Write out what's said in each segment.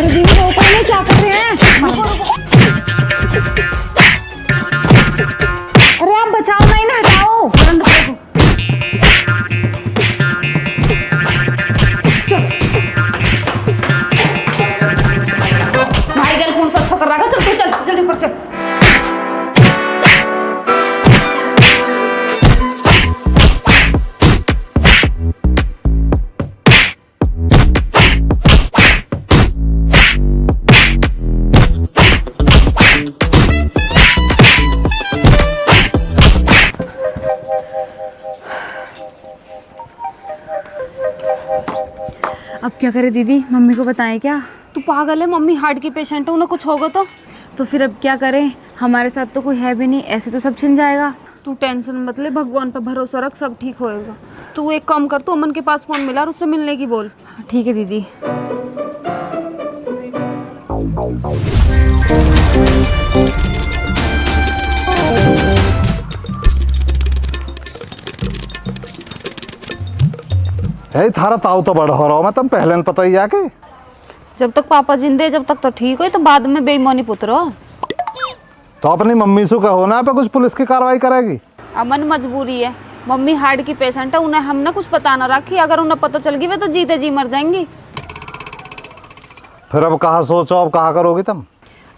अरे दीदी रोको, ये क्या कर रहे हैं? अरे आप बचाओ ना, इन्हें हटाओ। भाई गल कौन सा अच्छा कर रहा है? चल तू चल, जल्दी ऊपर चल। अब क्या करे दीदी, मम्मी को बताएं क्या? तू पागल है? मम्मी हार्ट की पेशेंट है, उन्हें कुछ होगा तो फिर अब क्या करें? हमारे साथ तो कोई है भी नहीं, ऐसे तो सब छिन जाएगा। तू टेंशन मत ले, भगवान पर भरोसा रख, सब ठीक होएगा। तू एक काम कर, तू अमन के पास फोन मिला और उससे मिलने की बोल। ठीक है दीदी। थारा ताऊ तो बड़ा हो रहा हूँ मैं, तुम पहले न पता ही आके। जब तक पापा जिंदे, जब तक तो ठीक हो, तो बाद में बेईमानी पुत्र। तो अपनी मम्मी से कहो ना, पे कुछ पुलिस की कार्रवाई करेगी। अमन मजबूरी है, मम्मी हार्ट की पेशेंट है, उन्हें हमने कुछ पता ना रखी। अगर उन्हें पता चल गई वे तो जीते जी मर जाएंगी। फिर अब कहाँ सोचो, अब कहाँ करोगी तुम?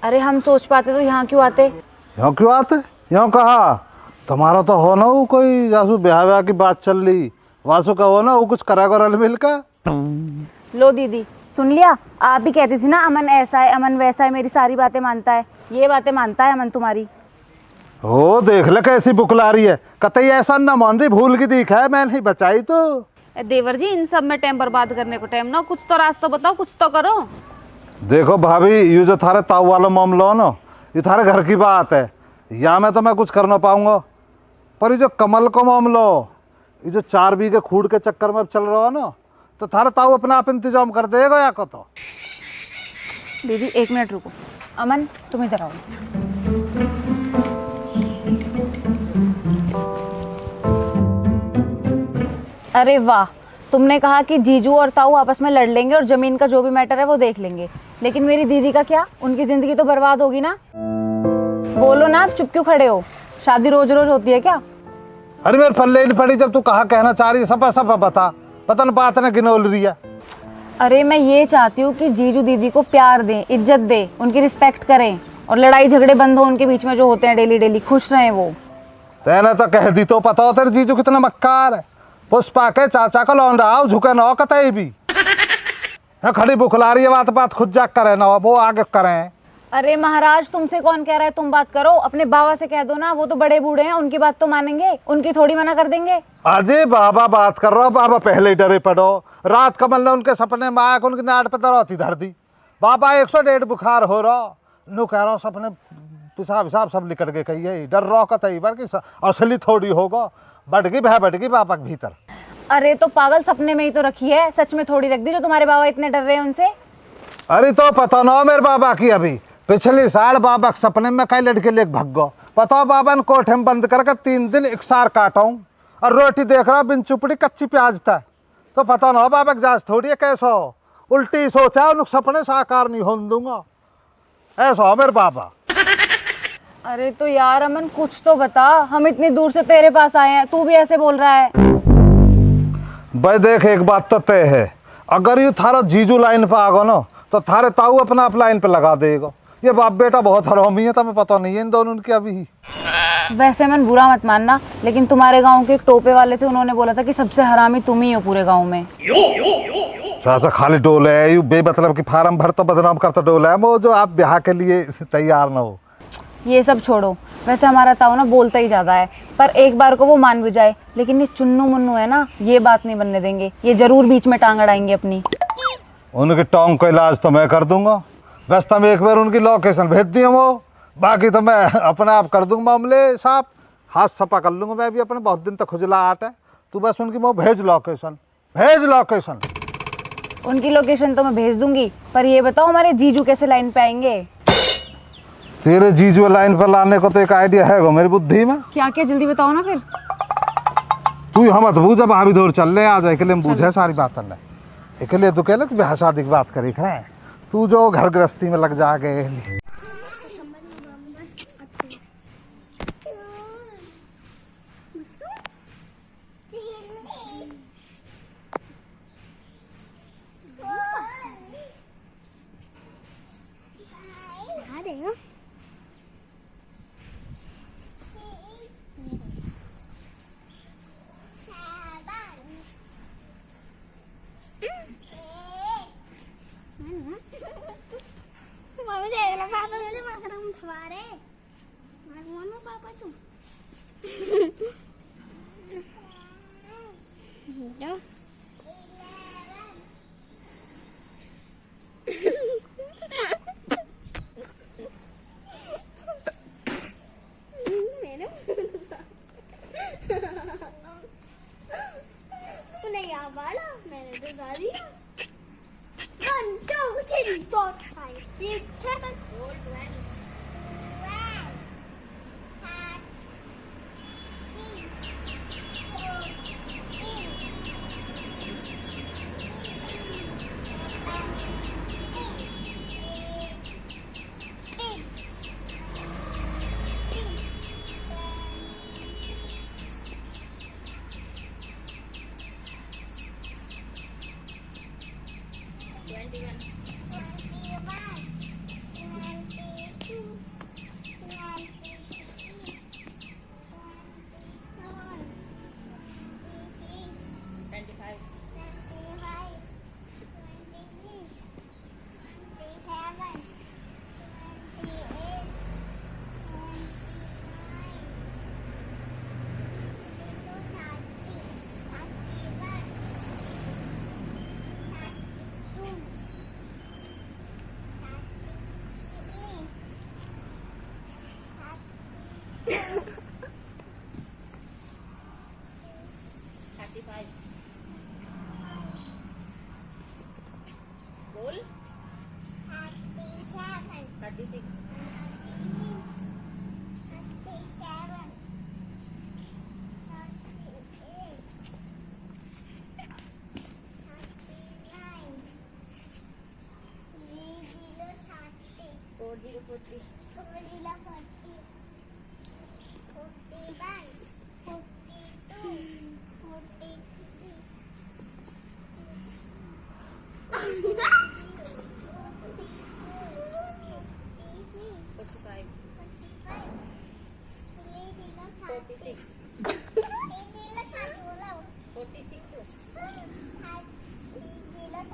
अरे हम सोच पाते तो यहाँ क्यों आते? यहाँ क्यों आते? यहाँ कहा तुम्हारा तो हो ना वो कोई जासू ब्याह की बात चल रही, वासु का हो ना वो कुछ करेगा रल मिल का। लो दीदी, सुन लिया? आप भी कहती थी ना अमन ऐसा है, अमन वैसा है, मेरी सारी बातें मानता है। ये बातें मानता है अमन तुम्हारी। ओ देख ले कैसी बुकला रही है, कतई ऐसा न मान रही, भूल की दिखा है, मैं नहीं बचाई तो। देवर जी, इन सब में टाइम बर्बाद करने को टाइम ना, कुछ तो रास्ता बताओ, कुछ तो करो। देखो भाभी, ये जो थारे ताऊ वाला मामला हो ना, ये थारे घर की बात है, या मैं तो मैं कुछ कर ना पाऊंगा। पर ये जो कमल का मामला हो, ये जो 4 बीघे खूड़ के चक्कर में अब चल रहा है ना, तो थारा ताऊ अपने आप इंतजाम कर देगा या को तो। दीदी 1 मिनट रुको। अमन तुम इधर आओ। अरे वाह, तुमने कहा कि जीजू और ताऊ आपस में लड़ लेंगे और जमीन का जो भी मैटर है वो देख लेंगे, लेकिन मेरी दीदी का क्या? उनकी जिंदगी तो बर्बाद होगी ना। बोलो ना, आप चुप क्यों खड़े हो? शादी रोज रोज होती है क्या? अरे मेरे पल्ले नहीं पड़ी, जब तू कहा कहना चाह रही है, सब सब बता, पता न बात ना गिनोल रही है। अरे मैं ये चाहती हूँ कि जीजू दीदी को प्यार दें, इज्जत दें, उनकी रिस्पेक्ट करें और लड़ाई झगड़े बंद हो उनके बीच में जो होते हैं डेली डेली, खुश रहें वो। तेने तो कह दी तो पता हो तेरे जीजू कितना मक्कार है। पुष्पा के चाचा का लौंडा आओ, झुके ना हो कतई भी। खड़ी बुखला रही है, बात बात खुद जाग करे ना, वो आगे करें। अरे महाराज, तुमसे कौन कह रहा है तुम बात करो? अपने बाबा से कह दो ना, वो तो बड़े बूढ़े हैं, उनकी बात तो मानेंगे, उनकी थोड़ी मना कर देंगे। अजय बाबा बात कर रहा हो, बाबा पहले ही डरे पड़ो। रात कमल ने उनके सपने में आया, उनकी नाट पे दरौती धर दी। बाबा 101 बुखार हो रहा, नु कह रहा हो सपने पिसाब विसाब सब निकट गए, कही डर रहा कतई, बल्कि असली थोड़ी होगा, बढ़ गई बाबा के भीतर। अरे तो पागल, सपने में ही तो रखी है, सच में थोड़ी रख दी जो तुम्हारे बाबा इतने डर रहे हैं उनसे। अरे तो पता ना मेरे बाबा की, अभी पिछले साल बाबा के सपने में कई लड़के लेके भग गो। पता बाबा ने कोठे में बंद करके 3 दिन इकसार काटाऊं और रोटी देख रहा बिन चुपड़ी कच्ची प्याज था। तो पता ना बाबा की जांच थोड़ी है कैसा हो, उल्टी सोचा उन सपने साकार नहीं होने दूंगा, ऐसा हो मेरे बाबा। अरे तो यार अमन, कुछ तो बता, हम इतनी दूर से तेरे पास आए हैं, तू भी ऐसे बोल रहा है। भाई देख, एक बात तो तय है, अगर ये थारा जीजू लाइन पे आ गो ना, तो थारे ताऊ अपना आप लाइन पे लगा देगा। ये बाप बेटा बहुत हरामी है, तुम्हें पता नहीं है इन दोनों की अभी ही। वैसे मन बुरा मत मानना, लेकिन तुम्हारे गांव के एक टोपे वाले थे, उन्होंने बोला था कि सबसे हरामी तुम ही हो पूरे गांव में। चाचा खाली डोल है, यू बेमतलब की फार्म भरता बदनाम करता डोल है, वो जो आप ब्याह के लिए तैयार ना हो। ये सब छोड़ो, वैसे हमारा ताऊ ना बोलता ही ज़्यादा है, पर एक बार को वो मान भी जाए, लेकिन ये चुन्नू मुन्नू है ना, ये बात नहीं बनने देंगे, ये जरूर बीच में टांग अड़ाएंगे अपनी। उनके टोंग का इलाज तो मैं कर दूंगा, बस तुम एक बार उनकी लोकेशन भेज दिए वो, बाकी तो मैं अपने आप कर दूंगा मामले साहब, हाथ सफा कर लूँगा मैं भी अपने, बहुत दिन तक खुजला आट है। तू बस उनकी वो भेज लोकेशन, भेज लोकेशन। उनकी लोकेशन तो मैं भेज दूंगी, पर ये बताओ हमारे जीजू कैसे लाइन पे आएंगे? तेरे जीजू लाइन पर लाने को तो एक आइडिया है मेरी बुद्धि में। क्या क्या, जल्दी बताओ ना फिर। तू हम बूझ, अब भाभी दौर चल रहे आ जाए, के लिए हम बूझे सारी बात करना, इसके लिए तू कह ले तू ब्याह शादी की बात करी खरे, तू जो घर गृहस्थी में लग जागे। Mami devi la papa delle ma non fare. Ma buono papa tu. Già. Vero? Udah ya bala, मैंने तो गा दिया. 1, 2, 3, 4, 5, 6, 7,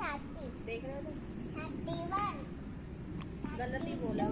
8, देख रहे हो? गलत ही बोला।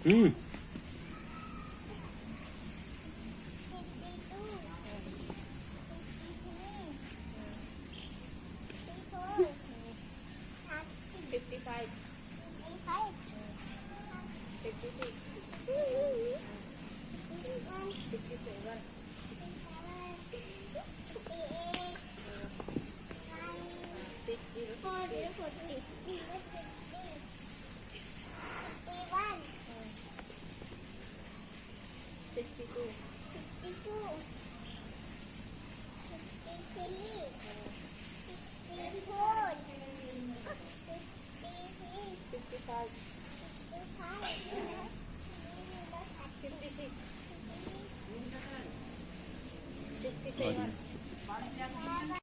Mm. 55, 56.